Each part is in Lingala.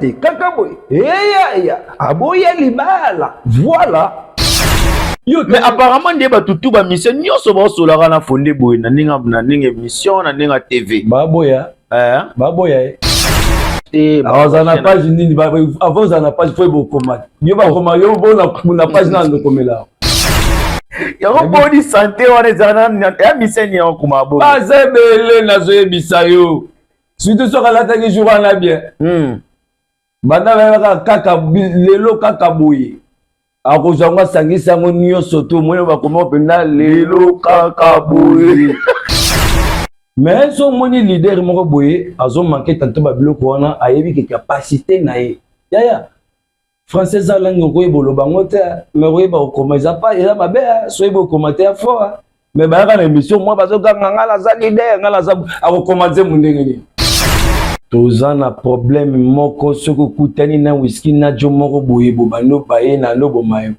te kaka boy eya aboya libala voilà. Mais apparemment des batutu ba mission nyonso ba solara na fondé boy na ninga émission na ninga TV baboya et avant na page nini avant na page faut bokoma yo ba koma yo na page na ndokomela ya boni santé wana zana ya mission ni okuma bo bazebele na zoyebisa yo surtout soka la tangi jour na bien bana ba kaka lelo kaka boye akozanga sangisa ngo nyonso to moyo bakoma penda lelo kaka boye. Mais so moni leader moko boye azo manquer tanto ba biloko wana ayebi ke capacité na ye ya français a langue ko ebolo bango te mais ko eba komeza pa eza mabe so ebo commenter fort mais ba ka na émission moi bazo ganga ngala za leader ngala za akokomanze mundenge ni tozana problème moko soko kutani na whisky na jo moko boye bobano baye na lobo mayo.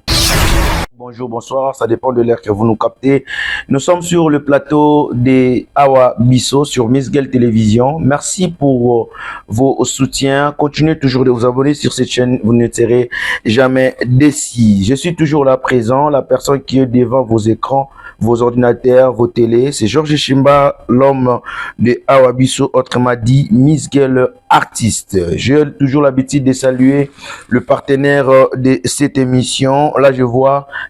Bonjour, bonsoir, ça dépend de l'heure que vous nous captez. Nous sommes sur le plateau des Awa Bisso sur Miss Guel Télévision. Merci pour vos soutiens. Continuez toujours de vous abonner sur cette chaîne, vous ne serez jamais déçus. Je suis toujours là présent, la personne qui est devant vos écrans, vos ordinateurs, vos télés. C'est Georges Chimba, l'homme de Awa Bisso, autrement dit Miss Guel artiste. J'ai toujours l'habitude de saluer le partenaire de cette émission. Là,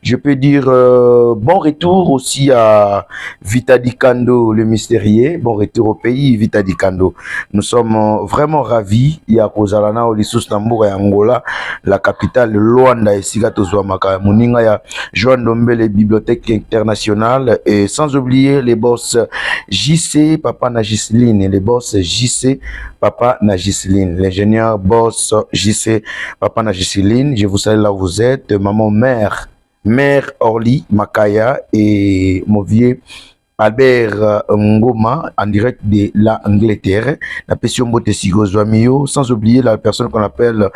je peux dire bon retour aussi à Vitadi Kando, le mystérieux. Bon retour au pays, Vitadi Kando. Nous sommes vraiment ravis. Il y a Kozalana, Olisus Namboura et Angola, la capitale Luanda et Sigatozouamaka. Moninga ya Joan Dombe, les bibliothèques internationales. Et sans oublier les boss JC, Papa Nagisline, et les boss JC, Papa Nagisline, l'ingénieur boss JC, Papa Nagisline. Je vous salue là où vous êtes. Maman mère Orly Makaya et mon vieux Albert Ngoma en direct de l'Angleterre. La passion Bote Sigozwamio, sans oublier la personne qu'on appelle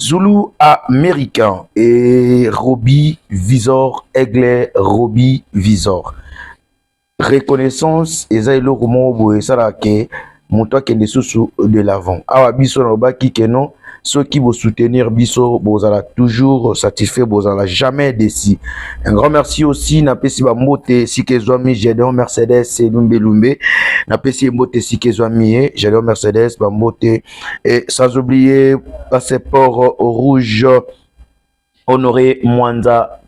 Zulu américain et Roby Visor, Aigle Roby Visor. Reconnaissance, Ezaïlo Romo Boé Sarake, mon toi qui est sous de l'avant. Awa Bisso Nobaki Keno. Ceux qui vont soutenir Bisso, vous allez toujours satisfait, vous allez jamais déçu. Un grand merci aussi, Napesi Bamote, Sikezwami, Gédéon Mercedes, Lumbe Lumbe, Napesi Mbote, Sikezwami, Gédéon Mercedes, Bamote, et sans oublier, passeport rouge, Honoré Mwanza,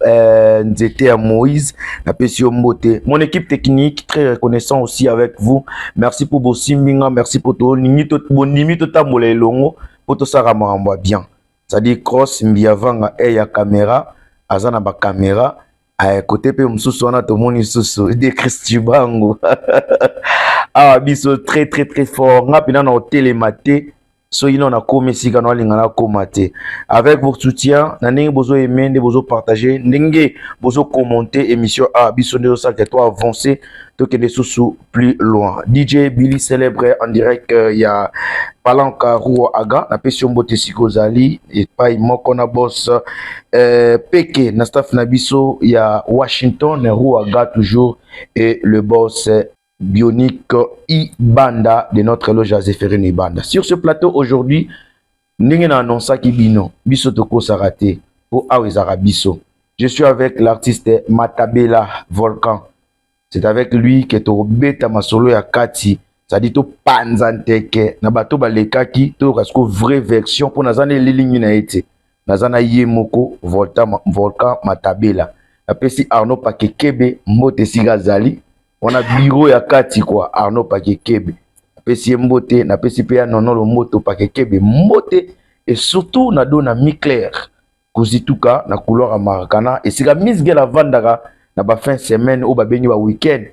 Nzete à Moïse, Napesi Mbote. Mon équipe technique, très reconnaissant aussi avec vous. Merci pour vos simbinga, merci pour tout, nimi to tamole longo. Poto sarama amba bien. C'est-à-dire cross mbiavanga ya caméra, azana ba caméra, à côté pe msusu wana to moni susu de Christibango. Ah biso très fort. Nga pina na hôtel maté. So ino na komesi kana lingana komate. Avec vos soutiens, na ndenge bozo aimer, ndenge bozo partager, ndenge bozo commenter émission A biso de ça que toi avancer, to que des sous plus loin. DJ Billy célèbre en direct il y a Palanka Rua Aga, na pession Bote Sikozali et pas moko na boss Peke na staff na biso il y a Washington Rua Aga toujours et le boss Bionique Ibanda de notre loge à Zéphérine Ibanda. Sur ce plateau aujourd'hui, n'ingen annonça qui bino, biso toko sarate pour Awezara Bisso. Je suis avec l'artiste Matabela Volcan. C'est avec lui que to beta masolo ya kati, ça dit to panzanteke na bato balekaki to kasko vraie version pour nazane lilingi na été. Nazana yemoko Volcan Matabela. Apesi Arnaud Pakekebe Mbote Sigazali. On a bureau ya kati quoi Arnaud Pakekebe. Apesi Mbote na pesi pe ya nono lo moto Pakekebe Mbote et surtout na dona mi-clair. Kuzituka na couleur amaracana et c'est la Miss Guel Vandara na ba fin semaine au ba bengi ba week-end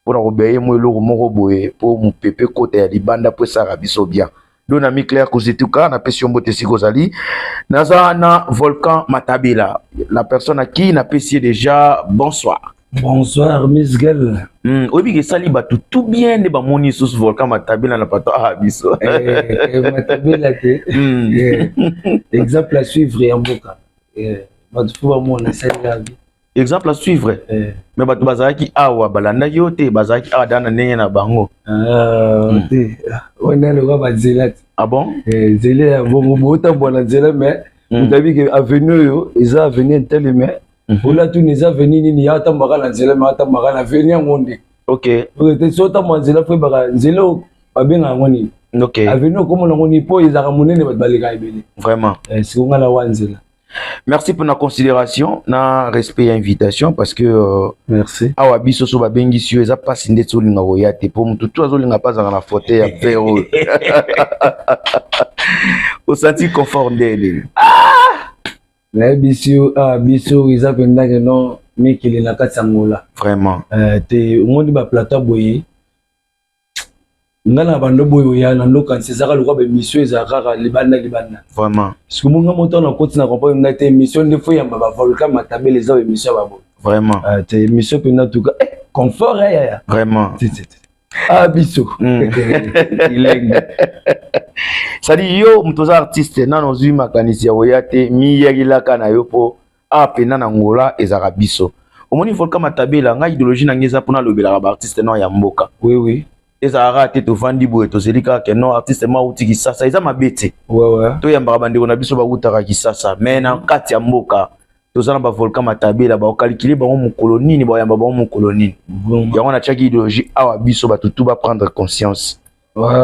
pour na obeye mo eloko moko boye pour mon pépé côté ya libanda pour ça rabiso bien. Dona mi-clair Kuzituka na pesi Mbote Sigozali. Naza na Volcan Matabela. La personne à qui n'a pesi déjà bonsoir. Bonsoir Miss Guel. Obi ke sali batu tout bien de ba moni sous Volcan Matabela na pato Bisso. Matabela te. Exemple à suivre en boka. Batu faut mon sali la vie. exemple à suivre mais bato bazalaki awa balandaki yo te bazalaki awa dana ndenge na bango te wana loka banzela te ah bon nzela ya bongo botambola nzela mais otabi ke avenue oyo eza avenue intele mais ola tuni eza avenue nini ya atambaka na nzela mais atambaka na avenue yango nde ok te so otambola nzela fo ebaka nzela oyo babengaka yango nini ok avenue okomona yango nini mpo ezalaka monene bato baleka ebele vraiment sikonga na wa nzela. Merci pour la considération, na respect et invitation parce que merci. Awa biso so ba bengi sio eza pas ndetse olinga oyate pour mutu tu azolinga pas na fauteuil ya véro. Au senti confort ndele. Na biso biso eza penda que non mikili na kati ngola. Vraiment. Te ngondi ba plateau boye. Ngana bando boyo ya na ndoka nsezaka lokwa be mission ezaka libanda. Vraiment. Sikumunga moto na koti na comprendre na te mission de fo yamba ba volcan matabele za mission babo. Vraiment. Te mission pena tuka confort ya. Vraiment. Biso. Ilenga. Sadi yo mtoza artiste na nozui makanisi ya oyate mi yagilaka na yo po pena na ngola ezaka biso. Omoni volcan matabela nga idéologie na ngeza pona lobela ba artiste na ya mboka. Oui. ezalaka te tovandi boye tozeli kaka non artiste ma uti kisasa eza mabete toyambaka bandeko na biso bautaka kisasa me na kati ya mboka toza na bavolcan matabela baokalikile bango mokolo nini bayamba bango mokolo nini yango natiaki idéologie awa biso bato tu baprendre conscience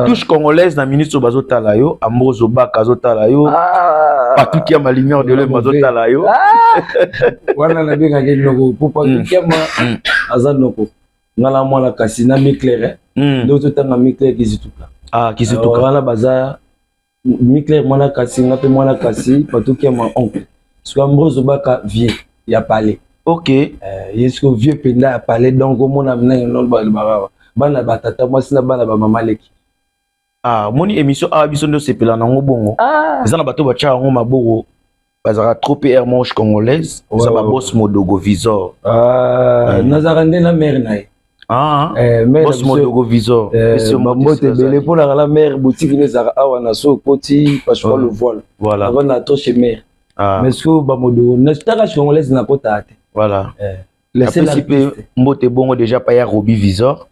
touche congolaise na ministre bazotala yo Ambroise Obaka azotala yo Patrick ya Malinière de l'homme azotala yo wana na bengaki noko po Patrick ya azanoko ngala mwana kasi na Mikler d'autres tanga Mikler kizituka kizituka wana baza Mikler mwana kasi ngape mwana kasi Patrick ya ma oncle soit Ambroise Obaka vieux ya palais ok yesko vieux penda ya palais donc mona mna non bana batata mwasi na bana ba mama leki moni émission biso ndo sepela nango bongo eza na bato bacha ngo maboko bazara trop PR manche congolaise ça ba boss Modogo Visor nazara nde na mère nae boss Modogo Visor mbote bele pour la mère boutique ne zara awa na so poti passport le voile voilà avant na to chez mère mais ce que ba Modogo na stara congolaise na kota ate voilà laissez la mbote bongo déjà pa ya Roby Visor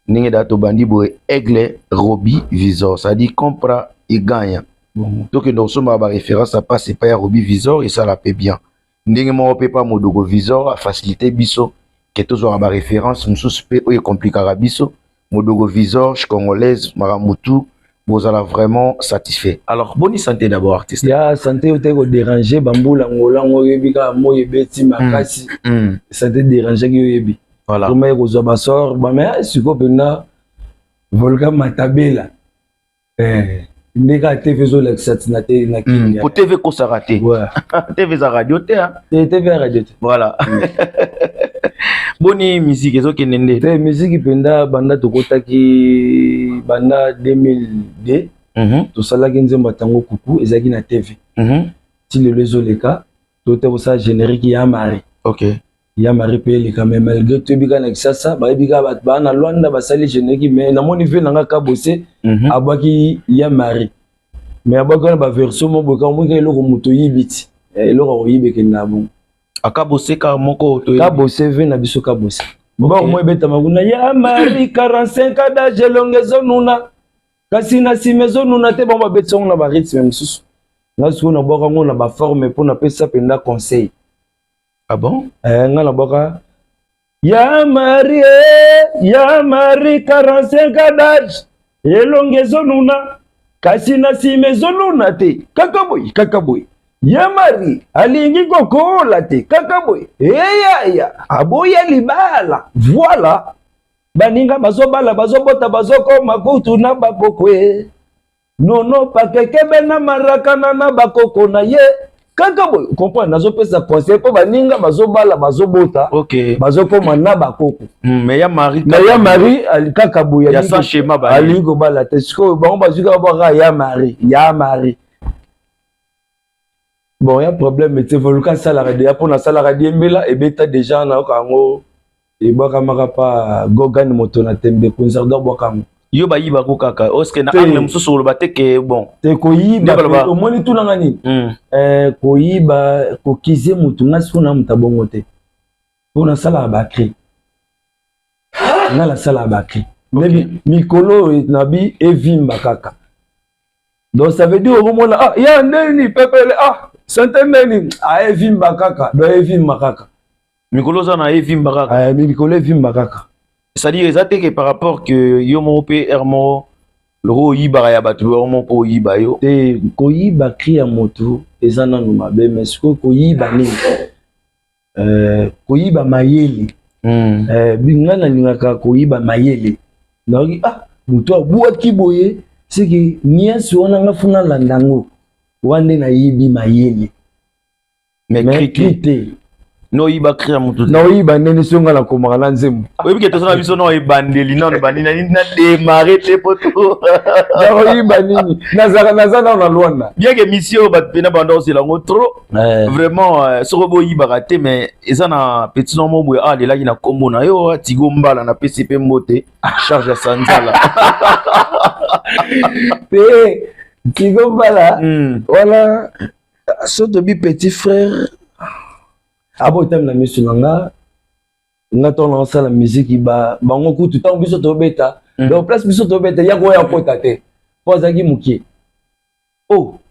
ninge dato bandi boy Aigle Roby Visor ça dit compra et gagne donc nous sommes à référence à passer pas à Roby Visor et ça la paie bien ninge mo peut pas Modogo Visor à faciliter biso que tous à référence nous suspect ou compliquera biso Modogo Visor congolaise Maramutu vous allez vraiment satisfait. Alors bonne santé d'abord artiste ya santé au te ko déranger bambula ngola ngoyebika moye beti makasi santé déranger yoyebi voilà comme ko ba sort ba mais siko pena volcan matabela ndeka TV zo la satinate na kinya pour TV ko sarate TV za radio te TV radio te voilà boni musique ezo kenende te musique penda banda tokotaki banda 2002 to salaki nzembo tango kuku ezaki na TV ti le lezo leka to te ko sa générique ya mari OK ya mari pe le quand même malgré tout bika na kisasa ba bika ba na Luanda ba sali générique mais na moni ve nanga ka bossé abaki ya mari mais abaka ba version mo boka mo ke loko muto yibiti loko yibeke na bon akabose ka moko to kabose ve na biso kabose bon mo beta maguna ya mari 45 d'âge longezo nuna kasi na simezo nuna te bon ba betso na ba rythme msusu na so na boka ngona ba forme pour na pesa penda conseil ah bon nga na boka ya mari 45 d'âge elongezo nuna kasi na simezo nuna te kakaboy ya mari alingi kokola te kakaboy ya aboya libala voilà baninga bazobala bazobota bazokoma kutu na bakokwe nono pakekebe na marakana na bakoko na ye kakaboy comprendre nazopesa conseil po baninga bazobala bazobota OK bazokoma na bakoko mais ya mari kakaboy ya sa schéma ba alingi kobala te siko bango bazuka baka ya mari bon ya problème te volcan salaka de pour na salaka de mbela ebeta déjà na kango e baka maka pa gogan moto na tembe concert do baka yo ba yiba ko kaka oske na angle mususu lo bateke bon te ko yiba o moni tuna ngani ko yiba ko kize mutu ngasuna mutabongo te pour la salle à Bakri. Dans la salle à Bakri. Mikolo et Nabi et Vimba Kaka. Donc ça veut dire au moment là, il y a un neni, pepele, centaine neni, Vimba Kaka, donc Vimba Kaka. Mikolo Zana et Vimba Kaka. Mikolo et Vimba Kaka. C'est-à-dire exactement que par rapport que Yomo P. Hermo, le roi Iba ya batu, Hermo Po Iba yo. Et Koyiba crie à moto, et ça n'a pas bien, mais ce que Koyiba ni, Koyiba Mayeli. Bingana Ningaka Koyiba Mayeli. Donc, muto bois qui boye, c'est que Nia Suana Funa Landango, Wande na Yibi Mayeli. Mais crité. No Iba crie à moto. No Iba Nene Songa la Komaranzem. Oui, parce que tu as vu son nom et bandeli, non, bandina, n'a démarré tes potos. No Iba Nini, Nazana on a loin. Bien que mission, Pena Bandor, c'est la trop. Vraiment, ce robot Iba raté, mais ils ont un petit nom, il est là, il a combo, yo, Tigomba, la PCP Moté, charge à Sanzala. Tigomba là, voilà, ce demi petit frère. Abotem la mission nanga ngato lancer la musique ba bango ku tout temps biso to beta donc place biso to beta ya ko ya kota te poza ki mukie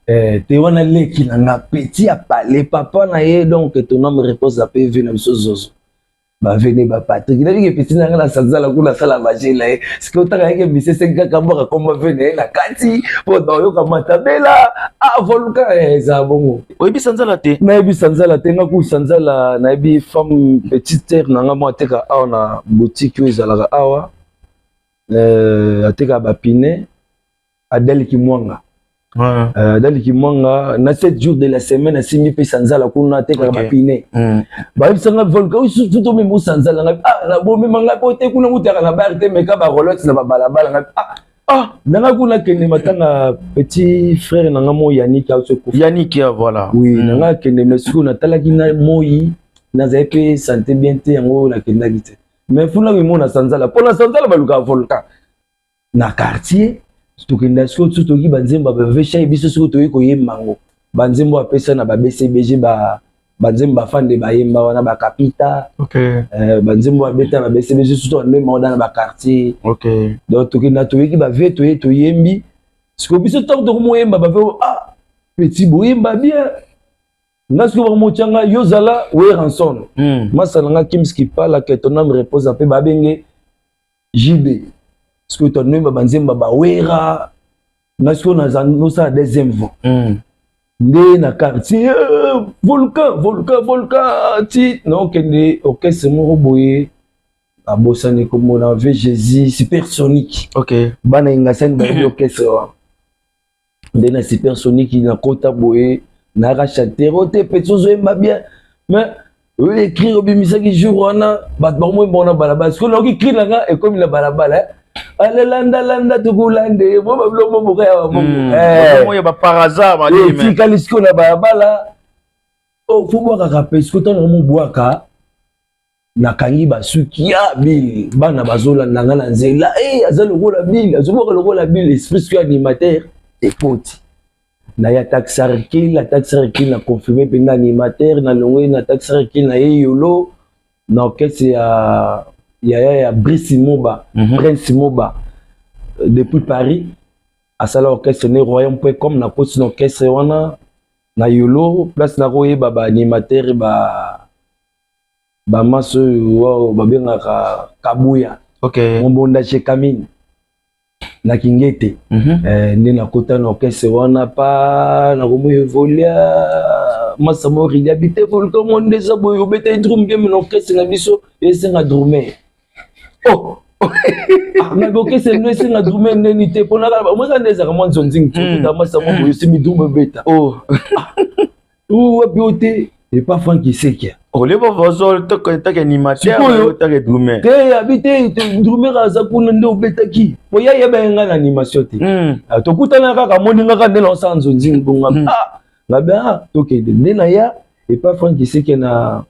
te wana leki nanga petit a parler papa na ye donc ton nom repose à PV na biso zozo ba vene ba Patrick na ki petit nanga la salza ku la sala magie là ce que otaka ke bise senga kamba comme vene la kati po do yo kamata bela volka za bongo oyebi sanzala te nayebi sanzala te nga ku sanzala nayebi femme petite terre nanga mo ateka awa na boutique oyo ezalaka awa ateka bapine Adèle Kimwanga Adèle Kimwanga na 7 jours de la semaine asimbi mpe sanzala kuna ateka bapine bayebisanga volka oyo surtout meme sanzala nga na bomema nga po te kuna ngutaka na bar te meka barolote na babalabala nga nanga kuna kende matanga petit frère nanga mo Yannick a Yannick voilà oui nanga kende mesu na talaki na moyi na zepe santé bien te yango na kenda gite mais funa mo na sanzala pour la sanzala baluka volcan na quartier to kenda sko to ki banzemba ba vesha biso so to yiko yemango banzembo apesa na ba BCBG banzemba fande ba yemba wana ba kapita banzembo abeta ba BCBG surtout en même dans ba quartier donc to kenda to yiki ba veto to yembi sko biso to mo yemba ba petit boyemba bien nasko ba mo changa yozala we ranson masalanga kimski pala que ton âme repose pe ba benge JB parce que ton nom banzemba ba wera nasko na zanno sa deuxième vent nde na quartier volcan ti non kende orchestre mo boye abosane comme on avait Jésus supersonique bana ingasani ba orchestre nde na supersonique na kota boye na rachater ote petsozo emba bien mais écrit au bimisaki jour wana bat ba mo bona balabala parce que loki écrit langa et comme la balabala ale landa tukulande mo bablo mo bokaya wa mo ya ba par hasard ma dit mais kalisko na balabala faut boka ka parce que ton mo boaka na kangi basuki ya bil bana bazola nanga na nzela azalo ko la bil azoboka lo la bil esprit animateur et pote na ya taxarki na confirmé pe na animateur na longwe na taxarki na yolo na orchestre ya Brice Moba Prince Moba depuis Paris à sala orchestre ne royaume.com na poste orchestre wana na yolo place na roye ba animateur ba maso wa ba benga kabuya mbonda chez Kamine na Kingete ndi na kota na orchestre wana pa na komo evolia masa mo ri habité volcan monde za boyo beta drum bien na orchestre na biso esenga drummer na orchestre no esenga drummer neni te pona ka mo ka ndeza ka mwanzo nzingi tuta masa mo boyo simi drum beta biote et pas Franck Sekia le bon vozol to que animateur to que drummer te habité drummer aza kuna ndo betaki po ya yeba nga animation te to kutana kaka moninga ka ndela sanzo nzingi bonga ngabe to ke de na ya et pas Franck Sekia na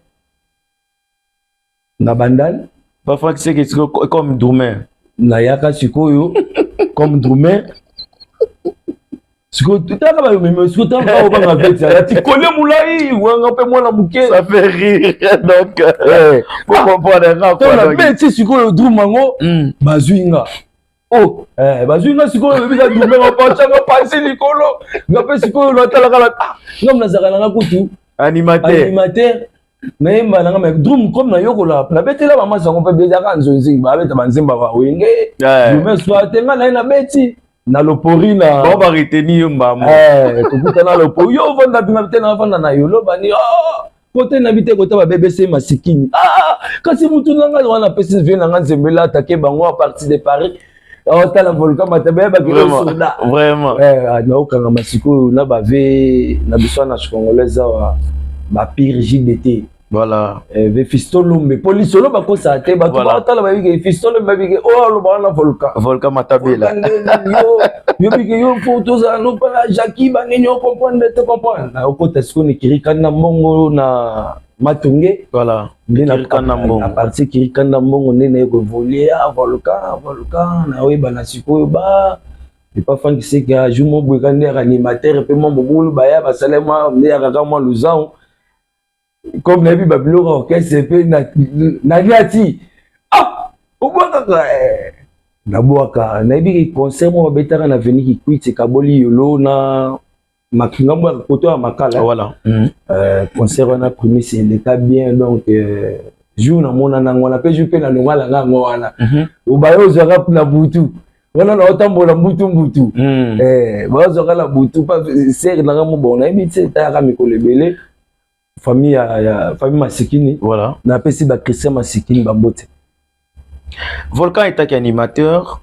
bandal pas Franck Sekia comme drummer na ya ka sikoyo comme drummer siko tutaka ba mais siko tanga ba ngaveti ati kole mulai wanga pe mwana muke ça fait rire donc pour comprendre quoi donc beti siko le drumango bazuinga oh bazuinga siko le bika drumenga pachanga pasi likolo ngape siko lo tala kala ngam nazaka nga kutu animateur mais mbana nga drum comme na yokola na betela ba masango pe bezaka nzonzi ba beta banzimba ba wenge mais soit tenga na beti na lopori na bon ba retenir mbamo tokuta na lopori yo vanda bina tena vanda na yolo bani kote na bite kota ba BBC masikini kasi mutu nanga wana pesi vient nanga nzembela attaquer bango à partir de Paris tala volcan matabe ba kilo soda vraiment na okanga masiko na ba ve na biso na congolaise ba pire JDT voilà ve fistolo mais police lo ba ko sa te ba to ba tala ba bige fistolo ba bige lo ba na volcan matabela yo bige yo photo za no pa Jackie ba ngenyo comprendre te comprendre na ko tasko ni kirikana mbongo na matunge voilà kirikana mbongo a partir kirikana mbongo nene ko voler volcan na we ba na siko ba et pas fan qui sait que a jour mo bwekande animateur pe mo bulu ba ya ba salema ne ya kaka mo luzao comme na bi babilo orchestre pe na niati ubwaka na bwaka na bi concert mo betaka na veni ki kwiti kaboli yolo na makinga mo koto ya makala voilà concert na premier c'est le cas bien donc jour na mona na ngona pe jour pe na ngala nga ngona ubayo zaka na butu wana na otambola mbutu bazoka la butu pa ser na mo bona ebi teta ka mikolebele famille ya famille masikini voilà na pesi ba Christian masikini bambote Volcan était animateur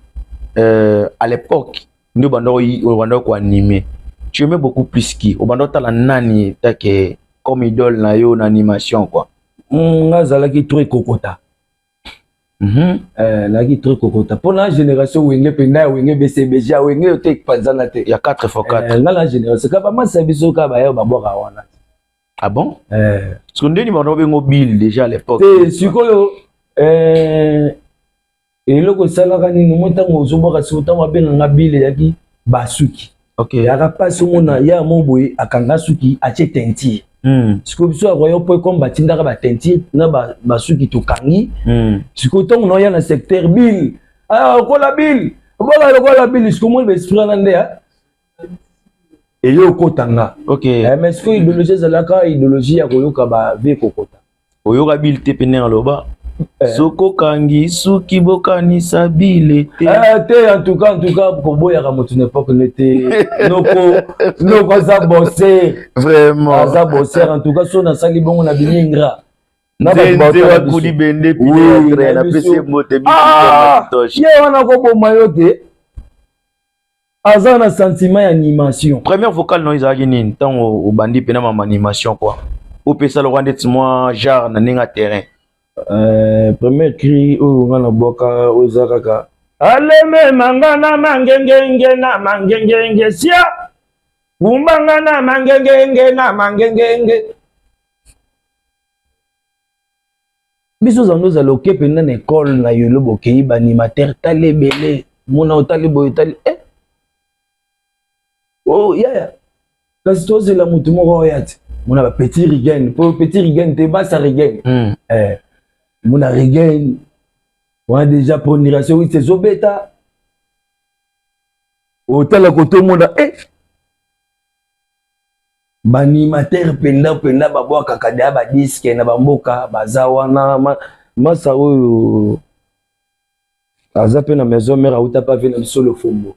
à l'époque nous bando ko animer tu aimais beaucoup plus qui au bando tala nani take comme idole na yo na animation quoi ngazala ki trop kokota na ki trop kokota pour la génération wenge penda wenge BCBG wenge te panzana te ya 4x4 ngala génération ka ba masabiso ka ba yo ba boka wana. Ah bon? Parce que nous avons mobile déjà à l'époque. C'est quoi? Et là, que ça, là, nous avons un bile yaki basuki. Ok. Il y a pas ce monde, il y a un boy à Kangasuki à Tenti. Ce que vous avez un comme Batinda Tenti, na basuki to Kangi. Ce que vous avez un secteur bill. Ah, quoi la bill? Quoi la bill? Ce que vous avez et yo kotanga ok mais ce que idéologie zalaka idéologie ya koyoka ba vie kokota oyoka bilite pene loba soko kangi suki bokani sabile te en tout cas pour boya ka motu n'époque n'était noko za bosser vraiment za bosser en tout cas so na sali bongo na biningra na ba kuli bende pile na pese mote bi ye wana ko bo mayote azana sentiment animation première vocale non izaki nini tant au bandi pena ma animation quoi au pesa le rwanda moi genre na ninga terrain premier cri o ngana boka o zakaka aleme mangana mangengenge na mangengenge sia bumbanga na mangengenge biso zando za lokepe na école na yolo bokei ba animateur talebele mona otali boy tali oh yeah kasi tozela mutu moko oyo ati muna ba petit rigen po petit rigen te basa rigen muna rigen wana déjà pour niration oui c'est zobeta otala koto mona ba animateur penda babwaka kada ba disque na bamboka baza wana masa oyo aza pe na maison mère auta pa vena biso le fombo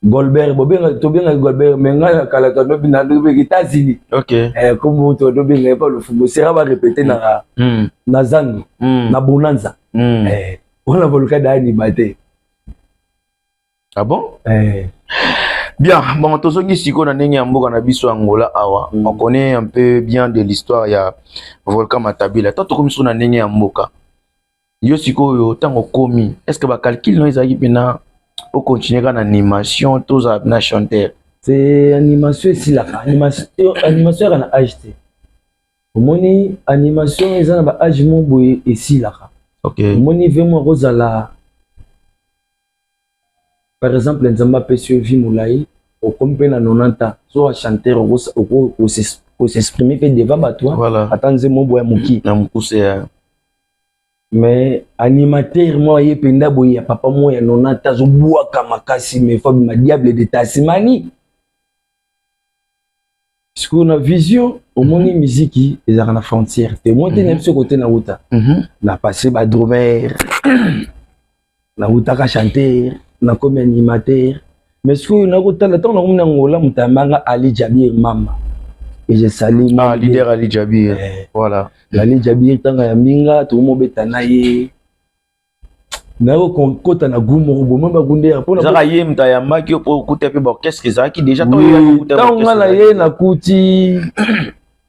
Goldberg bobenga tobenga Goldberg menga kala to bina dobe États-Unis ok comme to dobenga pas le football sera va répéter na Zango na Bonanza on a volca d'ani baté ah bon bien bon tozongi siko na ndenge ya mboka na biso Angola awa on connaît un peu bien de l'histoire ya Volcan Matabila tant comme sur na ndenge ya mboka yo siko yo tango komi est-ce que ba calcul no ezaki pena pour continuer en animation, tous à chanter. C'est animation ici là. Animation en acheté. Au moni animation ils en a âge mon boy ici là. Ok. Au moni vraiment rosala. par exemple nzamba pesi vie moulai au compé na 90 ans so chanteur au s'exprimer pe devant bato voilà atanze mo boya muki na mukuse ya mais animateur moi ye penda boya papa mo ya 90 ans zo bwaka makasi mais faut ma diable de Tasmanie parce qu'on a vision au monde musique et à la frontière et moi t'es même ce côté na uta na passé ba drummer na uta ka chanteur na comme animateur mais ce que na uta le temps na ngona ngola mutamanga Ali Jabir mama et je salue mon leader Ali Jabir voilà Ali Jabir tanga ya minga to mo betana ye na kota na gumo bomo ba gunde ya pona za ye mtaya maki po kuta pe orchestre za ki déjà to ya kuta tanga na ye na kuti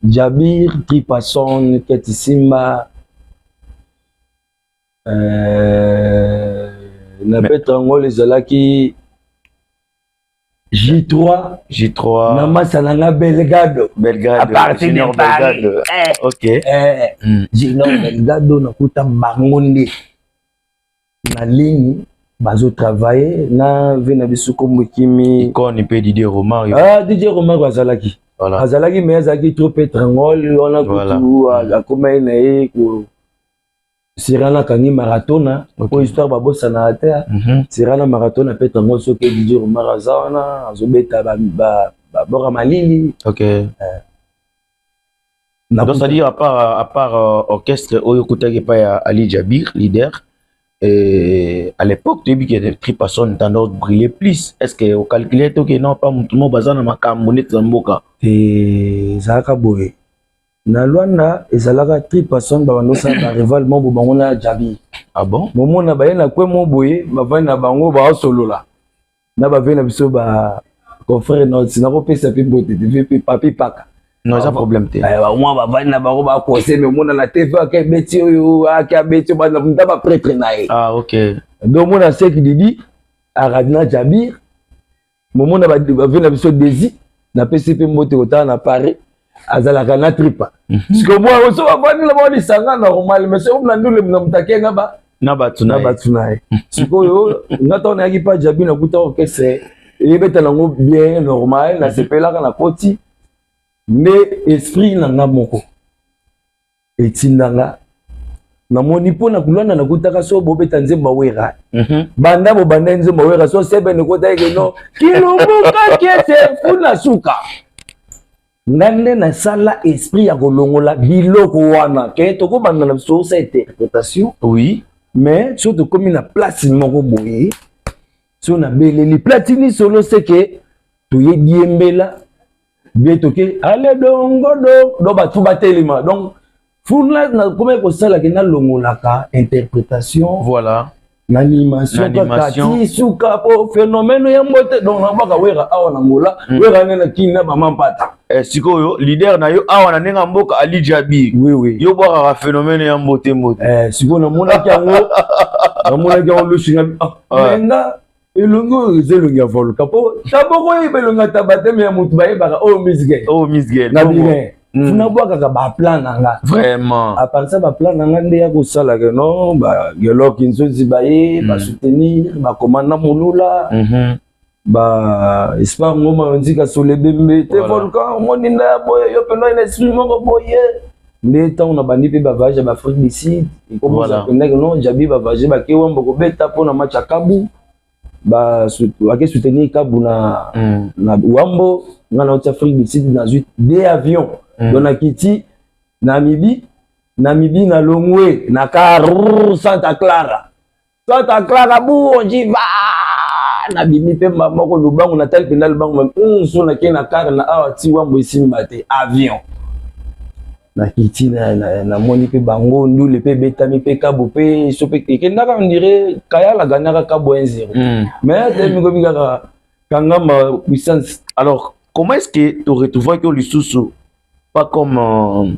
Jabir Tripason Keti Simba na petra ngole zalaki J3 na masalanga Belgado à partir de Belgado OK Junior Belgado na kuta bangonde na ligne bazo travailler na vena bisuko mukimi icône pe Didier Romar Didier Romar azalaki voilà azalaki mais azalaki trop pétrangol on a kutu akoma na ye ko Sirana kangi marathon pour histoire babosa na terre Sirana marathon pétrangol so ke Didier Romar azana azobeta ba bora malili OK donc ça dit à part orchestre oyo kutaki pa ya Ali Jabir leader. Et à l'époque, tu as vu que les Tripason t'en brillé plus. Est-ce que au calculé que non pas mon bazar na makambonet zamboka? Et Zaka Boé. Na Luanda, et Zalaka Tripason bando sa rival mo bango na Jabir. Ah bon? Momo na baye na kwe mo boye, ba va na bango ba solo la. Na ba ve na biso ba confrère no sinako pesa pe bote de papi paka. Non, ça problème te. Moi ba va na bango ba conseil mais mona na TV ka beti yo ka beti ba na mta ba prêtre na ye. Ah OK. Donc mona sek didi Aradna Jabir. Momo na ba ve na biso desi na PCP mbote kota na Paris azalaka na tripa. Parce que moi on so ba ni la ba ni sanga normal mais c'est on na ndule na mtakenga ba na batuna ye. Sikoyo ngata on yaki pa Jabir na kuta orchestre et beta nango bien normal na sepelaka na koti. Mais esprit nanga moko etindanga na moni pona kulwana na kutaka so bobeta nzemba wera banda bo banda nzemba wera so sebe ne kota ke no kilomboka kete funa suka ngande na sala esprit ya kolongola biloko wana ke to ko banda na so sa interprétation oui mais surtout comme na place moko boye so na beleli platini solo c'est que to ye diembela bietoke ale dongo do batu batelema donc funa na comme ko sala ke na longolaka interprétation voilà l'animation kati suka po phénomène ya mbote donc na baka wera awa na ngola wera na kina ba mampata sikoyo leader na yo awa na nenga mboka Ali Jabir oui yo baka phénomène ya mbote sikoyo na mona kyango na mona kyango lusinga menga elongo zelonga volka po taboko ibelonga tabate me mutu baye baka misgel na bien funa bwaka ka ba plan nanga vraiment à part ça ba plan nanga nde ya ko sala ke no ba gelo kinzozi baye ba soutenir ba commandant mulula ba espoir ngoma nzika solebembe te volcan moninda boye yo peno ina esprit moko boye nde ta on a bandi pe ba voyage ba Afrique du Sud et comme ça pendant que non Jabi ba voyage ba kewa mboko beta pona match akabu ba ake soutenir kabu na Wambo ngana ota Afrique du Sud na 2 avions dona kiti Namibie na Longwe na Santa Clara bu onjiva na bimi pe moko lubango na tel penal bango so na kena kar na awa ti Wambo isimba te avion na kiti na moni pe bango ndule pe betami pe kabo pe so pe kendaka on dirait kaya la ganaka kabo 1-0 mais te mi ko kangamba puissance. Alors comment est-ce que tu retrouves que le sous pas comme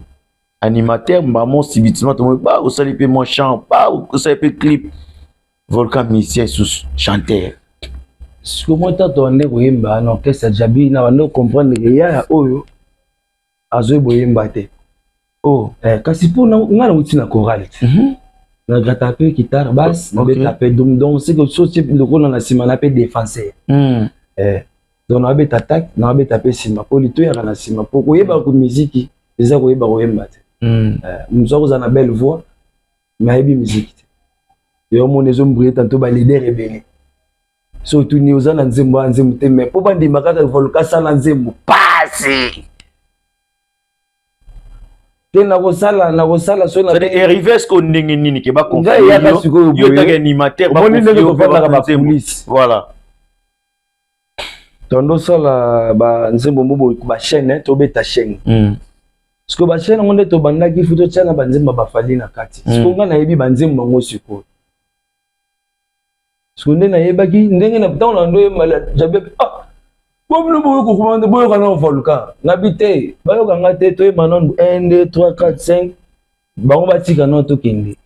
animateur maman subitement tu pas au salut pe mon chant pas au salut pe clip volcan musicien sous chanteur comment tu attendais koyemba na orchestre Jabi na bando comprendre que ya oyo azo boyemba te. Oh, kasi pour ngana uti na chorale. na grata pe guitare basse na beta pe donc c'est que so type le rôle na sima na pe défenseur donc na beta attaque na beta pe sima pour lito ya na sima pour koyeba ko musique eza koyeba koyemba te muzoko za na belle voix mais ayebi musique te yo mon ezo mbrouiller tantôt ba leader rebelle surtout ni ozana nzembo nzembo te mais po bandi makata volka sala nzembo passe te na kosala so na arrivé ce qu'on ndenge nini ke ba confier yo ta animateur ba confier police voilà tondo sala ba nzembo mbobo ba chaîne to beta chaîne parce que ba chaîne ngonde to bandaki futo tshana ba nzembo ba fali na kati parce que ngana yebi ba nzembo ngo siko parce que ndena yebaki ndenge na putain on ndo malade jabe Bobo boyo ko komanda boyo kana volcan ngabite bayo kanga te to manon 1 2 3 4 5 bango batika no to kende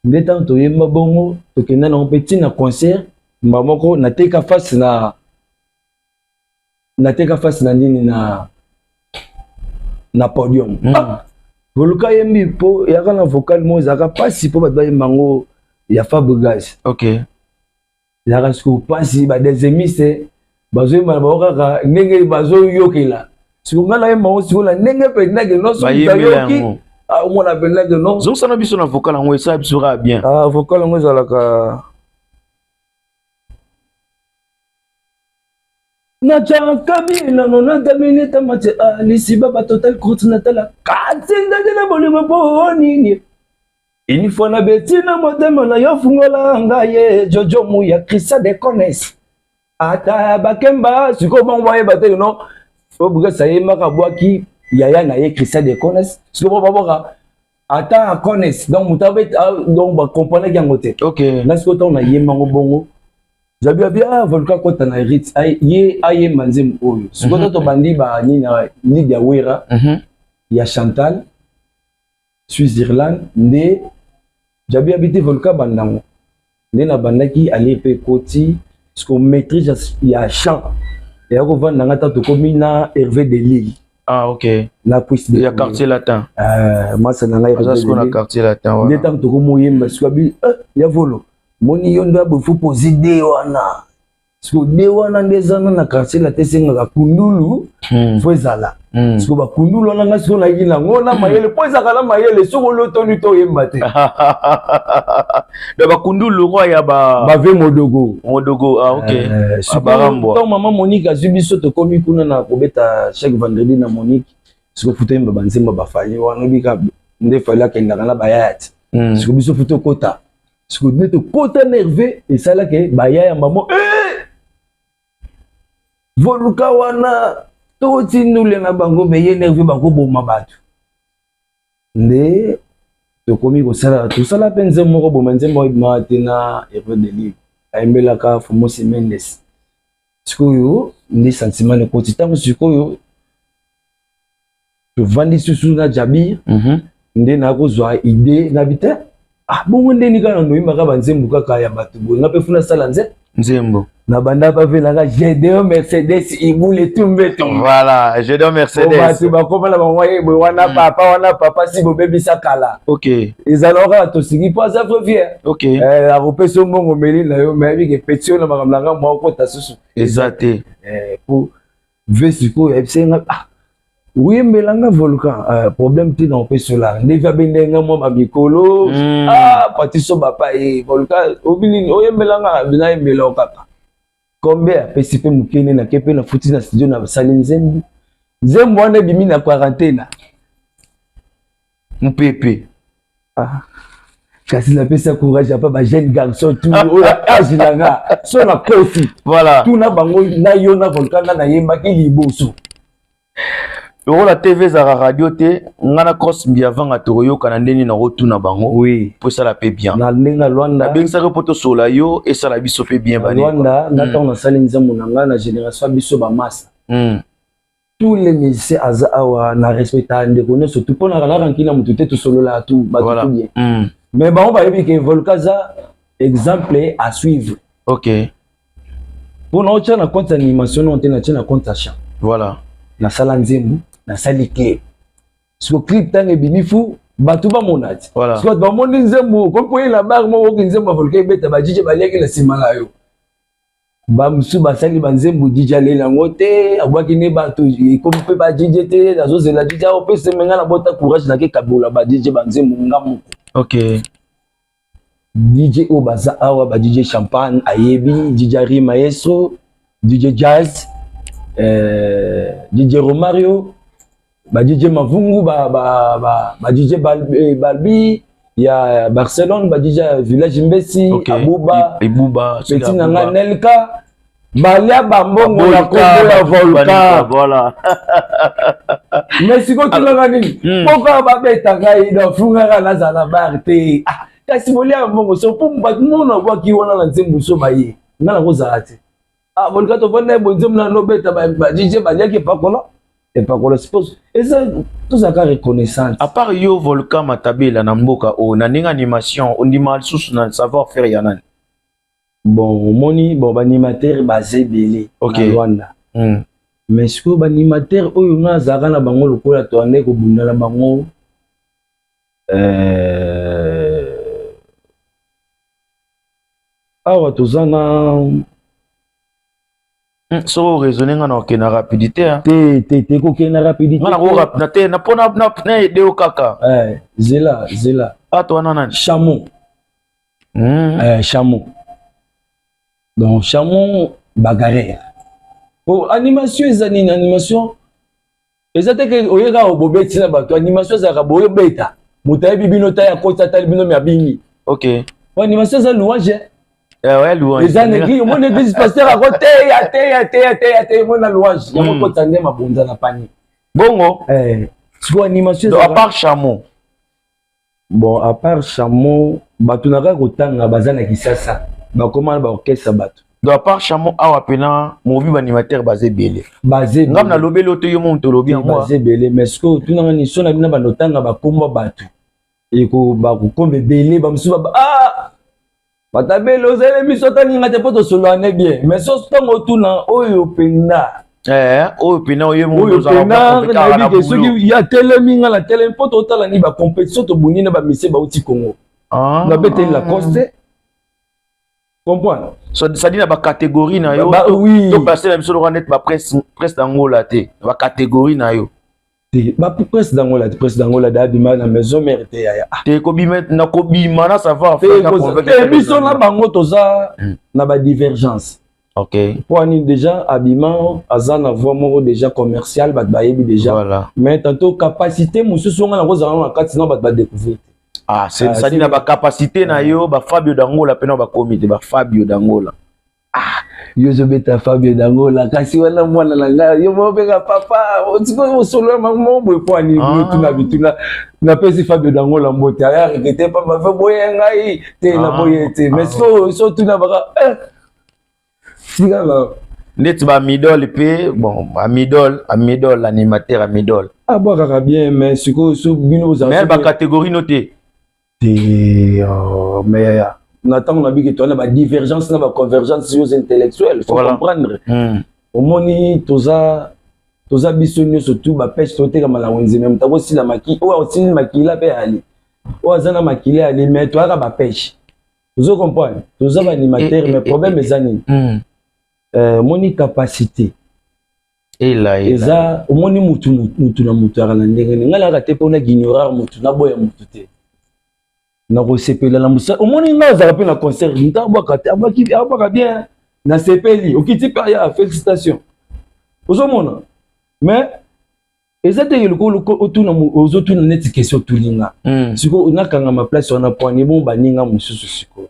ndeta to yemba bongo to kenda na petit na concert mbamoko na teka face na nini na podium volcan yembi po ya kana vocal mo zaka pasi po ba mango ya Fabregas OK ya ka sku pasi ba des émisses bazo mabaka ndenge bazo yokela sikungala ema sikola ndenge pe ndenge no so yoki omona pe ndenge no zo sana biso na vocal ngo esa biso ra bien vocal ngo zalaka na chaka bina no na tamine tamate lisiba ba total continental katsinda de la bolimo bonini ini fona betina modema na yo fungola ngaye jojo mu ya Christa de connaisse ata bakemba siko bangwaye bateli non faut que ça y maka boaki yaya na ye Christa de connaisse siko baboka ata connaisse donc mutabe donc ba comprendre yango te OK na siko ton na yemba ngo bongo zabi bia volka kota na rit ye aye manzem oyo siko to bandi ba ni na Lydia Wera ya Chantal Suisse Irlande nde jabi habité volka bandango nde na bandaki ali pe koti ce qu'on maîtrise il y a chant et on va dans ta commune na Hervé de Lille OK la puisse de quartier latin moi c'est dans Hervé de quartier latin voilà des temps to ko moyemba so bi ya volo moni yondo abo faut poser de wana so de wana ndezana na quartier latin senga kundulu faut zala so ba kundulu na ngaso na yina ngona mayele po zakala mayele so lo tonu to yemba te de ba kundulu roi ya ba ve modogo OK barambo to maman Monique azubiso to komi kuna na kobeta chaque vendredi na Monique so futa mba banzemba ba fali wana bika nde fala kenda na bayat so biso futa kota so neto kota nerveux et ça là que baya maman voluka wana to tinule na bango meye nerveux bango boma batu nde to komi ko sala to sala penze moko boma nzembo matina Hervé de Lille aimbelaka Fumosi Mendes sikoyo ndi sentiment ne kotitango sikoyo to vandi susu na Jabir nde na kozwa idée na bite bongo nde ni kana noyimba ka banzembo kaka ya batu bo na pe funa sala nzembo na banda pa ve na GDO Mercedes ibule tumbe tom voilà GDO Mercedes batu ba koma la banwaye bo wana papa si bo bebi sakala OK ezaloka to sigi pas ça fier OK a repeso mbongo meli na yo mais avec petio na makamlanga mo ko ta susu exacté pour vesiko esenga uyembelanga volcan problème ti na peso la ndevia bendenga mo ba mikolo patiso bapa volcan obili oyembelanga bina yembelo kaka kombe apesi pe mukene na kepe na futi na studio na basali nzembo wana bimi na quarantaine mpepe kasi na pesa courage apa ba jeune garçon tout âge nanga so na kofi voilà tout na bango na yo na volcan na yemba ki liboso la TV za radio te ngana cross mbia vanga toroyo kana ndeni na rotuna bango oui pour ça la paix bien na lenga Luanda benga sa poto sola yo et ça la biso paix bien bani Luanda ngata on sali nzambo nanga na génération biso ba massa tous les musiciens aza awa na respecta ndeko ne surtout pour na kana kina mutu te to solo la tout ba tout bien mais ba on va yebi que Volkaza exemple à suivre OK pour na ocha na compte animation on te na chana compte chant voilà na sala nzembo na sali clip so clip tange binifu bato bamonati voilà soit bamoni nzembo kompoye la bar mo oki nzembo volke beta ba DJ baleki na sima na yo ba musu basali banzembo DJ lela ngote abwaki ne bato comme pe ba DJ te nazo zela DJ o pe semenga na bota courage na ke kabola ba DJ banzembo ngamu ok DJ o baza awa ba DJ champagne ayebi DJ Ri Maestro DJ Jazz DJ Romario ba DJ Mavungu ba DJ Balbi ya Barcelone ba DJ Village Mbesi Abuba Petit Nanga Nelka balia bambongo na kombo ya Volcan voilà mais siko tulanga nini pourquoi ba beta ngai na funga na za na bar te kasi bolia mbongo so pumba mona kwa kiona na nzembo so baye ngala ko zaati Volcan to vona bonzem na no beta ba DJ baliaki pakola et pakola suppose et ça tout ça ka reconnaissance à part yo Volcan Matabela na mboka o na ninga animation on dit mal sous na savoir faire yanane bon moni bon animateur basé belé OK na Rwanda mais ce que animateur oyo nga zaka na bango lokola to ande ko bundala bango awa tozana so raisonner na ok na rapidité hein te ko ke na rapidité na ko rap na te na pona na ide o kaka zela to na nani Chamon Chamon donc Chamon bagarre pour animation ezani animation ezate ke oyeka obobeti na bato animation za ka boye beta mutaye bibino ta ya kota ta bibino ya bingi ok animation za louange ouais louange les années mon église pasteur à côté ya mon louange ya mon kota ndema bonza na pani bongo sur animation à part Chamon bon à part Chamon bato na ka kotanga bazana kisasa ba comment ba orchestre bato donc à part Chamon awa pena mobi animateur basé belé ngam na lobelo to yo monto lobi en moi basé belé mais ce que tu na ni sona bina ba notanga ba komba bato et ko ba ko kombe belé ba musu ba batabelo zele misota ninga te poto solo ane bien mais so tongo tuna oyo penda oyo pena oyo moto za na bi soki ya teleminga la tele poto tala ni ba compétition to bunina ba mise ba uti Congo na bete la coste comprendre so ça dit na ba catégorie na yo oui to passer la biso net ba presse d'Angola te ba catégorie na yo ba presse d'Angola da bima na maison mère te ya te ko bima na ko bima na savoir faire biso na bango toza na ba divergence ok pour ani déjà habillement azana voix moko déjà commercial ba yebi déjà voilà mais tantôt capacité mususu nga na ko zana na kati na ba découvrir c'est ça dit na ba capacité na yo ba Fabio d'Angola pena ba comité ba Fabio d'Angola yo zo beta Fabio d'Angola kasi wana mwana langa yo mo bega papa otiko solo mamo boy po ani tuna bituna na pesi Fabio d'Angola mbote ya regete pa ba fe boye ngai te na boye te mais so tuna baka sigala net ba midol pe bon amidol animateur amidol bon kaka bien mais siko so bino za mais ba catégorie noté mais n'attend na biki to na ba divergence na ba convergence sur intellectuelle faut comprendre au moni toza biso nyoso tu ba pêche to te kama la wenze même ta aussi la maki o aussi maki la pe ali o azana maki la ali mais to aka ba pêche vous comprenez toza ba animateur mais problème ezani moni capacité et là eza au moni mutu na mutu ara na ndenge ngala ka te pona ignorer mutu na boya mutu te na resepela la musa omoni nga za pe na concert nta baka te abaka bien na sepeli okiti pa ya félicitations ozomona mais ezate yeloko otuna ozotuna neti question tulinga siko nakanga ma place on a poigné bon baninga mususu siko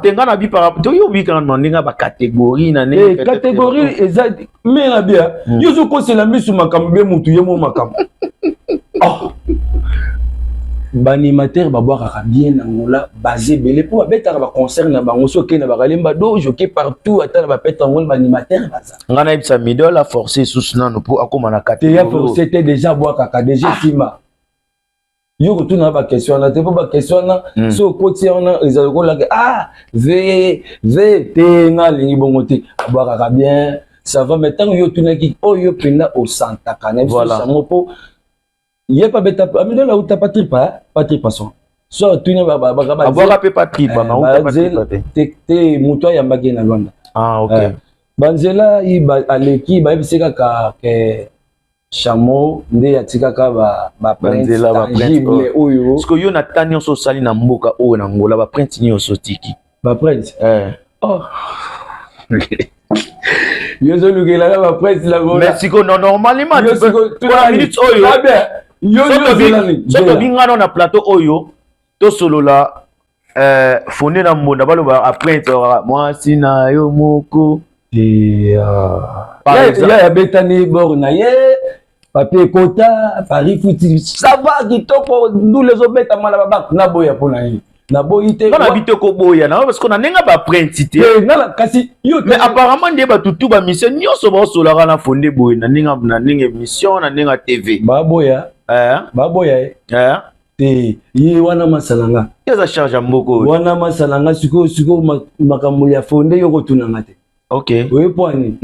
tenga na bi par rapport to yo bi kana ndinga ba catégorie na ne catégorie eza mais na bien yo zo ko c'est la misu makambe mutu yemo makambe Banimateur babouaka bien Angola basé belé pour abetaka ba concert na bango soke na bakalemba dojo ke partout ata na ba peta ngol banimateur baza ngana ibsa midol a forcer sousna no pour akoma na catégorie c'était déjà boaka déjà sima yo ko tuna ba question na te po ba question na so koti ona ezako la ve te na lingi bongo te boaka bien ça va maintenant yo tuna ki yo pena au Santa Kana voilà po il y a pas beta amino là où t'as pas tripa son so tu ne ba avoir pas tripa ma ou pas tripa te muto ya mbaki na Rwanda ok banzela iba aleki ba biseka ka ke chamo nde yatika ka ba banzela ba prince oyo parce que yo na tanyo so sali na mboka o na ngola ba prince nyo so tiki ba prince oh yo zo lugela ba prince la ngola mais siko non normalement tu la minute oyo yo so to bingano na plateau oyo to solo la fondé na mbonda baloba après moi sina yo moko ya betani bor na ye papier kota Paris Footy ça va kitoko nous les obeta mala baba na boya pona ye na boyite on habite ko boya na parce qu'on a nenga ba princité na kasi yo mais apparemment ndé ba tutu ba mission nyonso ba solo na fondé boya na nenga mission na nenga TV ba boya te ye wana masalanga eza charge mboko wana masalanga siko makambo ya fonde yo kotunanga te ok oye poani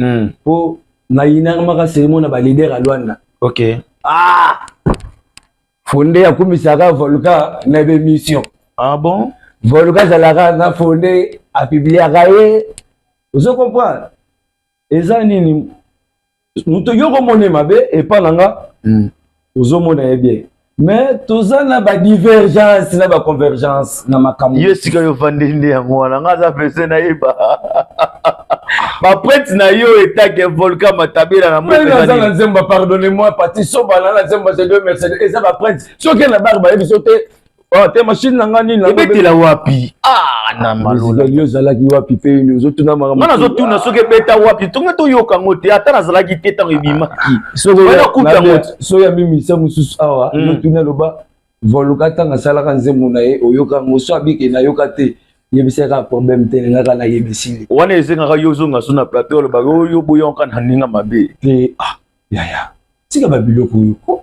po na yina maka seremo na ba leader a Rwanda ok fonde ya kumisaka volka na be mission bon volka zalaka na fonde a publier ye ozo comprendre eza nini muto yo ko monema be e pananga ozo mona ye bien mais toza na ba divergence na ba convergence na makambo yo sika yo vandende ya mwana ngaza pese na yeba ba prêtre na yo etake volcan matabela na moi na nzemba pardonnez-moi parti soba na nzemba c'est deux Mercedes et ça ba prêtre soki na bar ba yebi sote te machine na ngani na betela wapi na malola yo zalaki wapi pe ni ozotuna makambo mana zotuna soki beta wapi tunga to yoka ngote ata na zalaki te tango ebimaki so ya mimi sa mususu awa notuna loba voluka tanga salaka nzembo na ye oyoka ngo so abike na yoka te yebisaka problème te ngaka na yebisili wana ezengaka yo zonga so na plateau loba yo boyonka na ninga mabe te yaya tika babiloko oyo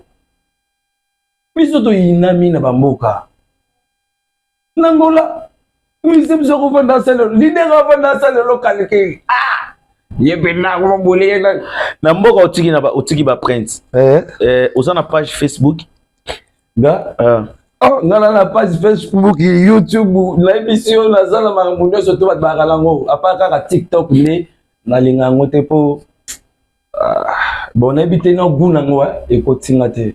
biso toyinami na bamboka nangola mise biso kovanda salelo leader avanda salelo kaleke yepena komabole na mboka otiki ba prince oza na page Facebook nga ngana na page Facebook YouTube na émission naza na makambo nyonso to bato bakalango apa kaka TikTok nde nalinga yango te mpo bon nayebi te na gu nango ekotinga te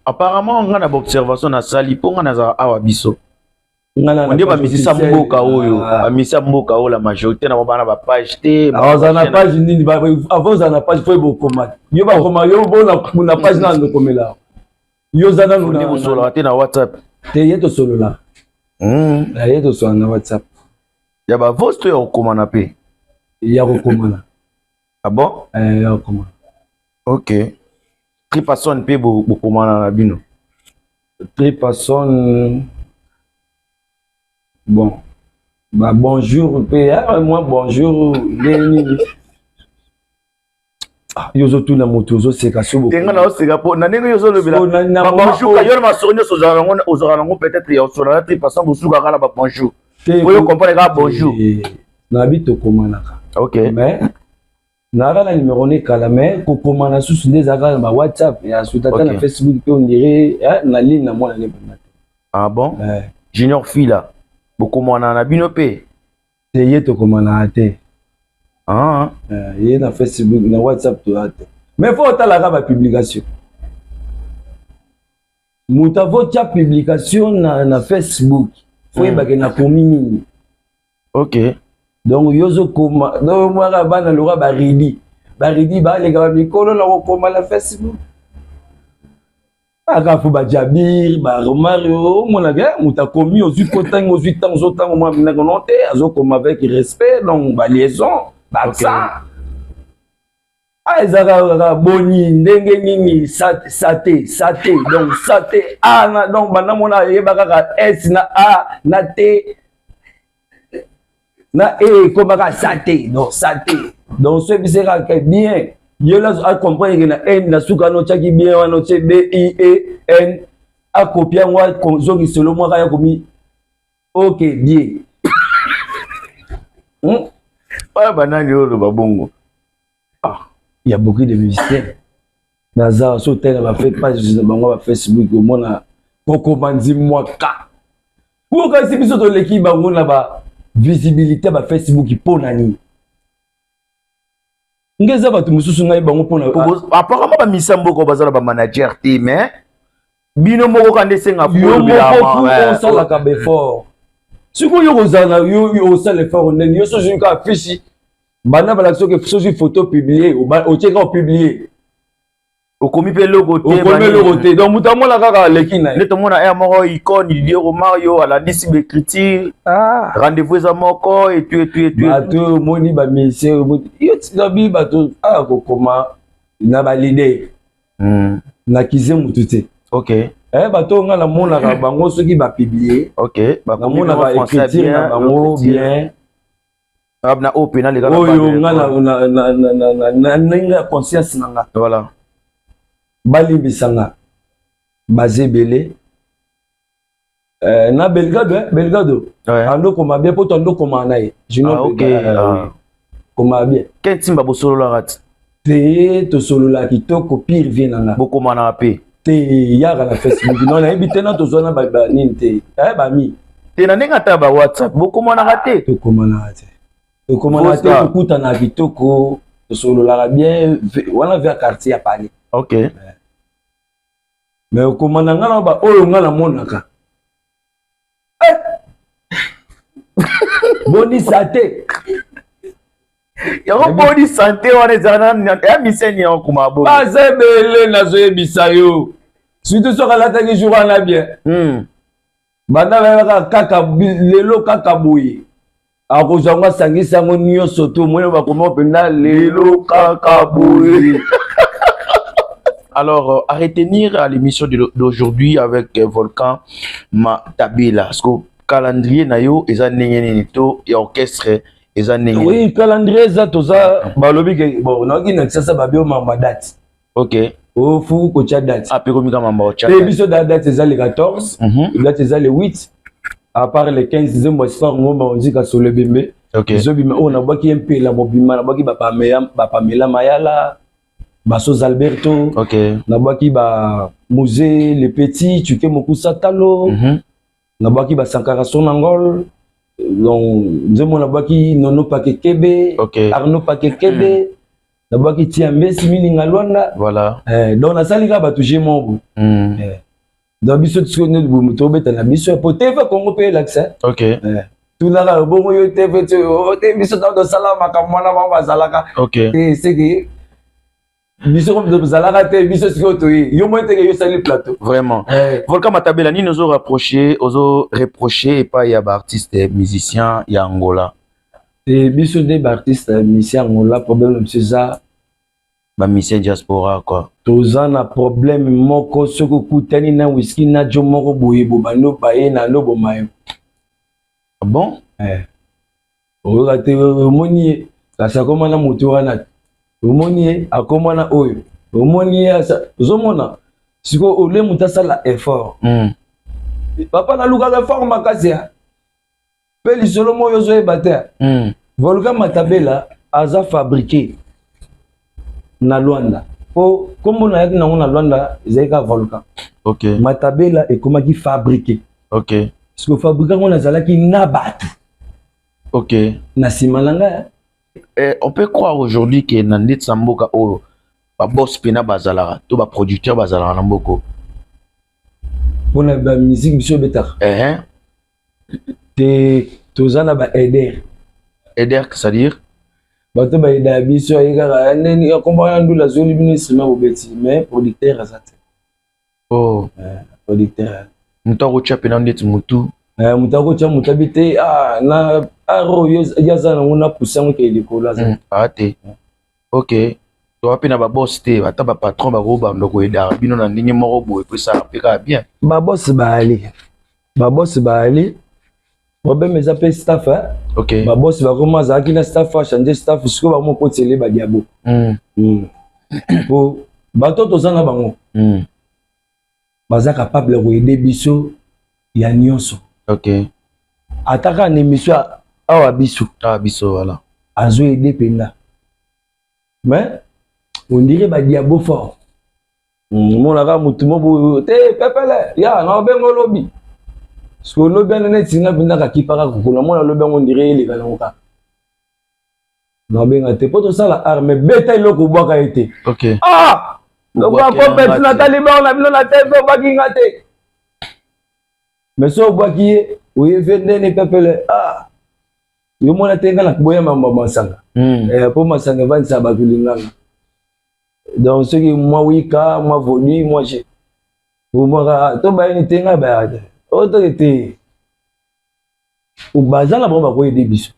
apparemment nga na baobservation na sali mpo nga nazala awa biso nde bamisisa mboka oyo bamisa mboka oyo la majorité na bana bapage te aza na page nini avant oza na page fo ebokoma yo bakoma yo bona page na ndokomela yo za nanu na bosolola te na WhatsApp te ye tosolola ye tosolola na WhatsApp ya bavose to ya kokomana mpe ya kokomana bon ya kokomana ok tripason mpe bokomana na bino tripason bon bah bonjour mpe moi bonjour nini yozo tuna moto yozo seka sobo tenga na oseka po na ndenge yozo lobela ba bonjour ka yona masonyo sozala ngo ozala ngo peut-être ya osona na tripason bosuka kala ba bonjour oyo comprendre ka bonjour na bito komanaka ok mais nara na numéro ne kala mais kokomana susu nde zaka na ba WhatsApp ya sutata na Facebook pe on dirait na ligne na mwana ne ah bon Junior Fila bokomana na bino pe te ye to komana te ye na Facebook na WhatsApp to ate mais faut talaka ba publication muta vocha publication na Facebook faut yebake na komini ok donc yozo koma donc moi bana lora baridi ba leka ba mikolo na kokoma na Facebook akafu ba jabir ba romario mona ga muta komi aux 8 ans aux 8 ans aux temps moi na konote azo koma avec respect donc ba liaison ba ça ezaka boni ndenge nini sate donc sate donc bana mona yebaka ka s na a na t na e komaka sate donc ce bisera que bien yo la a comprendre que na n na suka no chaki bien wana che b i e n a copier moi zongi solo moi kaya komi ok bien pas banani yo lo babongo il y a beaucoup de musiciens Naza so tena ba fait page na bango ba Facebook au mona kokomandi mwaka. Pour que si biso to leki bango na ba visibilité ba Facebook pona ni. Ngeza ba tumususu ngai bango pona. Apparemment ba misambo ko bazala ba manager te mais bino moko kande senga yo moko sala ka befort. Siko yo kozana yo sala effort ndeni yo so juka affiche bana ba l'action que so photo publier o tcheka o publier. Okomi pe logo te. Okomi logo te. Donc mutamona kaka leki na. Le tomona ya moko icône Didier Mario à la liste d'écriture. Ah. Rendez-vous za moko et tu. Bato moni ba mese yo tsabi bato kokoma na ba leader. Na kize mutu te. OK. Bato nga na mona ka bango soki ba publier. OK. Ba mona ba écriture na bango bien. Abna open na le gars. Oyo nga na conscience nanga. Voilà. Balimbisanga bazebele na Belgado ando koma bien poto ando koma nae OK koma bien quel timba bo solo la rat te to solo la kitoko pire vient nanga bokoma na pe te yaka na Facebook non na ebite na to zona ba nini te ba mi te na nenga ta ba WhatsApp bokoma na te to koma na te kuta na kitoko to solo la bien wana vers quartier à Paris. OK. Mais comment on a ba oyo ngala monaka. Boni santé. Yako boni santé wana zana ya miseni ya kuma bo. Bazebele nazo yebisa yo. Surtout so kala ta ki jour na bien. Banda ba kaka lelo kaka boye. Akozanga sangisa ngo nyonso to mwe ba koma penda lelo kaka boye. Alors, à retenir à l'émission d'aujourd'hui avec Volcan Matabela, parce que calendrier nayo eza nengenito et orchestre eza nengenito. Oui, calendrier za toza balobi ke bon na ki na sasa babio mamba date. OK. O fu ko cha date. A pe komika mamba o cha. Et biso date eza le 14, date eza le 8. À part le 15 zembo soir ngomba onzika solo bembe. OK. Zo bima o na baki MP la mobima na baki ba Pamela Mayala. Basos Alberto, OK. Nabaki ba musée les petits, tu sais Mokusa Talo, Nabaki ba Sankara Sonangol, donc Nzemo Nabaki Nono Pakekebe, OK. Arnaud Pakekebe, Nabaki Tiambe Simini Ngalwanda. Voilà. Donc na salika ba toucher mon. Donc biso tsone bu tobe ta na biso pote fa Congo pe l'accès. OK. Tout na bongo yo te biso dans salama ka mwana ba zalaka. OK. Et c'est que biso comme zalaka te biso siko to yo mo te yo sali plateau vraiment. Volcan Matabela ni nous reproché et pas y a artiste musicien ya Angola et biso des artistes musicien Angola problème c'est ça ba musicien diaspora quoi tozana problème moko soko kutani na whisky na jo moko boye bobano baye na lobo mayo. Bon o la te moni la sa koma na moto wana omoni akomana oyo omoni zomona siko ole mutasa la effort papa na luka effort makasi pe lisolo moyo zo ebata Volcan Matabela aza fabriqué na Luanda po comme na yaki na Luanda ezeka Volcan. OK. Matabela ekomaki fabriqué. OK. Siko fabriqué ngona zalaki na batu. OK. Na simalanga on peut croire aujourd'hui que Nandit Samboka o ba boss pena bazalara to ba producteur bazalara na mboko pour la musique biso betar te tozana ba aider c'est-à-dire bato ba aider biso yeka neni akomba ndula zoli ministre bobeti mais producteur azate producteur mutako chape na ndeti mutu mutako cha mutabite na aro yaza na una pusango ke likola za ate. OK. To apena ba boss te ata ba patron ba roba ndoko eda bino na ndenge moko boye pe ça peka bien ba boss ba ali problème eza pe staff OK. ba boss ba koma za kina staff changer staff siko ba mo potele ba diabo po bato tozana bango baza capable ko aider biso ya nyonso. OK. Ataka na émission awa biso voilà azo aider penda mais on dirait ba diabo fort monaka mutu mobo te pepele ya na bengo lobi so lobi ane tinga bindaka kipaka kokona mona lobi ngo ndire eleka na ngoka na benga te poto sala arme beta iloko bwaka ete OK donc ko beti na taliban na bino na tv baki ngate mais so bwaki oye vende ni pepele yo mona tenga na boya mamba masanga po masanga vanisa bakulinganga donc ce qui moi wika moi voli moi j'ai pour moi to ba ni tenga ba autorité ou bazala bon ba ko aider biso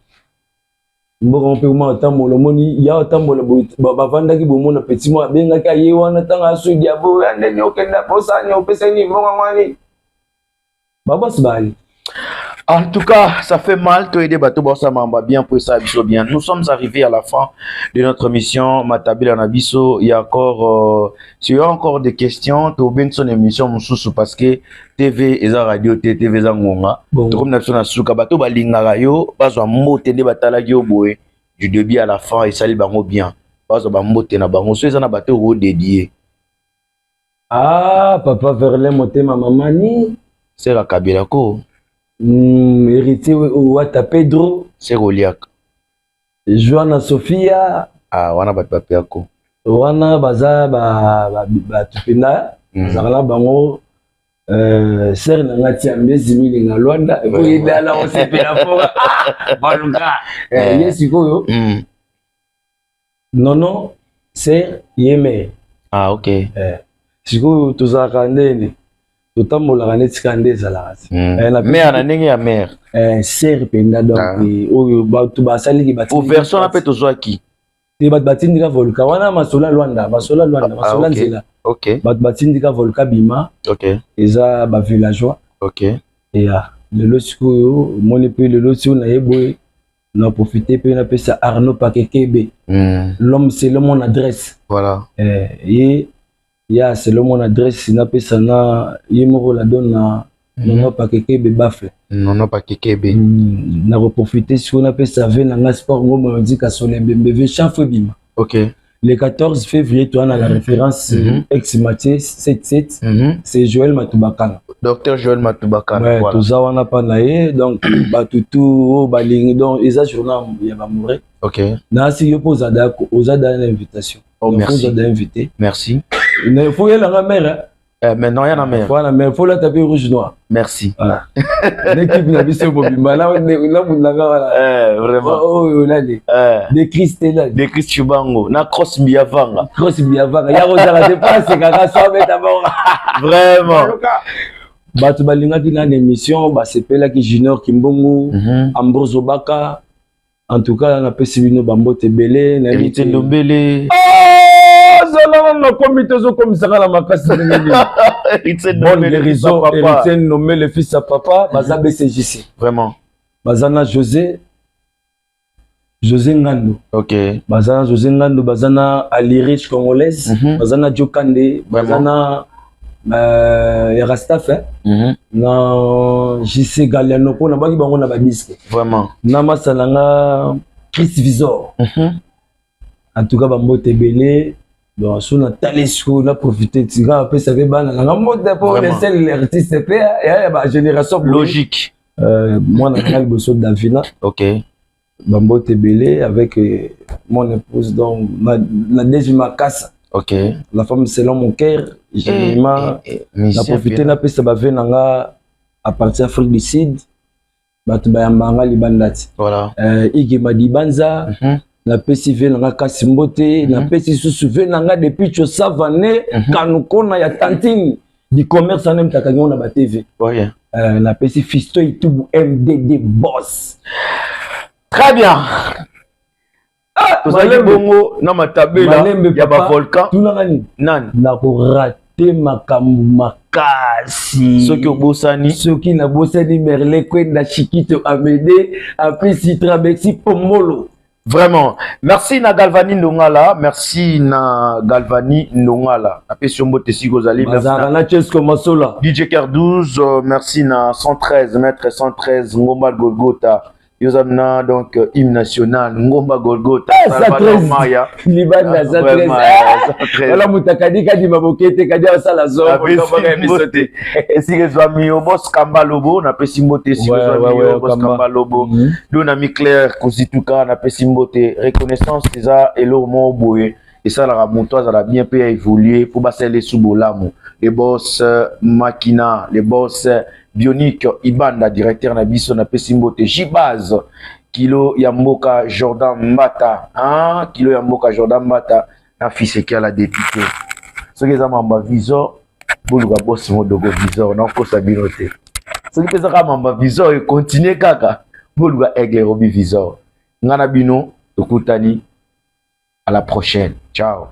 mboko mpe ma tambola moni ya tambola ba vanda ki bomona petit moi benga ka ye wana tanga sudi abo ande ni okenda posa ni opesa ni mbonga ngani baba sibali. En tout cas, ça fait mal, toi et des bateaux, ça m'a bien pour ça, bien. Nous sommes arrivés à la fin de notre mission, Matabile Anabiso. Il y a encore, s'il y a encore des questions, tu as bien son émission, Moussou, parce que TV et la radio, TV Zangonga. Comme nous sommes sur Kabato, Balinga yo, pas un mot, tende batala yo boé, du début à la fin, et ça les bango bien. Pas un mot, tena bango, ceux qui bateau dédié. Ah, papa Verlet, moté ma maman ni. C'est la Kabilako. Héritier Ouata Pedro. C'est Goliath. Joana Sofia. Wana Batpapiako. Wana Baza Batupina. Bazala Bango. Ser Nangati Ambezi Milinga Luanda. Et puis il est là, on s'est fait la forêt. Baluka. Yes, yo. Non, c'est Yémé. OK. Siko Tozakandene. Totambola neti kande zalaka mais ana ndenge ya mère ser penda donc oyo batu basali ki bati version na pe tozwaki te bat batindika volka wana masola Luanda masola nzela OK bat batindika volka bima OK eza ba villageois OK et lelo sikoyo moni pe lelo sikoyo na yeboye na profiter pe na pesa Arnaud Pakekebe l'homme c'est le mon adresse voilà et ya c'est le mon adresse na pesa na yemoko la donne na non pas Pakekebe bafle non pas Pakekebe na profiter sur na pesa ve na sport ngoma ndika sole bembe chafwe bima. OK le 14 février toi on a la référence ex Mathieu 77 c'est Joël Matubakana docteur Joël Matubakana ouais voilà. Tout ça on a pas naé donc batutu balingi donc eza journal ya bamore. OK na si yo pose ada invitation. Oh merci d'inviter merci il faut y aller la mer maintenant il y a la mer voilà mais il faut la taper rouge noir merci voilà l'équipe n'a pas ce bobimba là voilà vraiment oh là des Christella des Christubango na cross biavanga ya rozala dépasse kaka so beta bon vraiment batu balingaki na émission ba sepelaki Junior Kimbongo Ambrose Obaka en tout cas na pesi bino bambote belé na Héritier Ndombele na comité zo comme ça la makasi bon Héritier nommé le fils à papa baza BCJC vraiment bazana José Ngando. OK bazana José Ngando bazana Alirish congolaise bazana Jokande bazana Erastaf na JC Galiano pona baki bango na babiske vraiment na masalanga Chris Visor en tout cas bambote belé donc sur na talesco na profiter tiga après ça fait bana na mode pour les seuls artistes pe ya ba génération logique moi na ngal bosso Davina. OK bambote belé avec mon épouse donc la Dejima Kassa. OK la femme selon mon cœur j'ai na profiter na pesa ba venanga à partir Afrique du Sud batu ba yambanga libandati voilà Ige Madibanza na pesi venanga Kasimbote na pesi susu venanga depuis cho savane kanukona ya tantine du commerce en même temps na ba TV ouais na pesi Fisto Itubu MDD boss très bien tozali bongo na matabela ya ba volcan tunangani nani na ko rater makambu makasi soki obosani soki na bosani Merle kwenda Chikito Amédée apesi Trabexi Pomolo. Vraiment, merci na Galvani Ndongala, merci na Galvani Ndongala. Apesi mbote si gozali, merci na Chesko Masola. DJ Ker 12, merci na 113 mètre 113 Ngomba Golgota. Yozamna donc hymne national Ngomba Golgotha Maya Libanda za 13 wala mutakadi kadi mabokete kadi asala zo kama ebisote esike zwami obos kamba lobo na pesimbote si zwami obos kamba lobo dona mi clair kozituka na pesimbote reconnaissance ça elo mo boye et ça la montoise a bien pu évoluer pour passer les sous-bolamu les boss Makina les boss Bionique Ibanda directeur na biso na pesimbote Jibaz kilo ya mboka Jordan Mbata kilo ya mboka Jordan Mbata na fils qui a la député ce que ça mamba visor boluka boss modogo visor na ko sabinote ce que ça mamba visor et continuer kaka boluka aigle robi visor ngana bino tokutani à la prochaine ciao.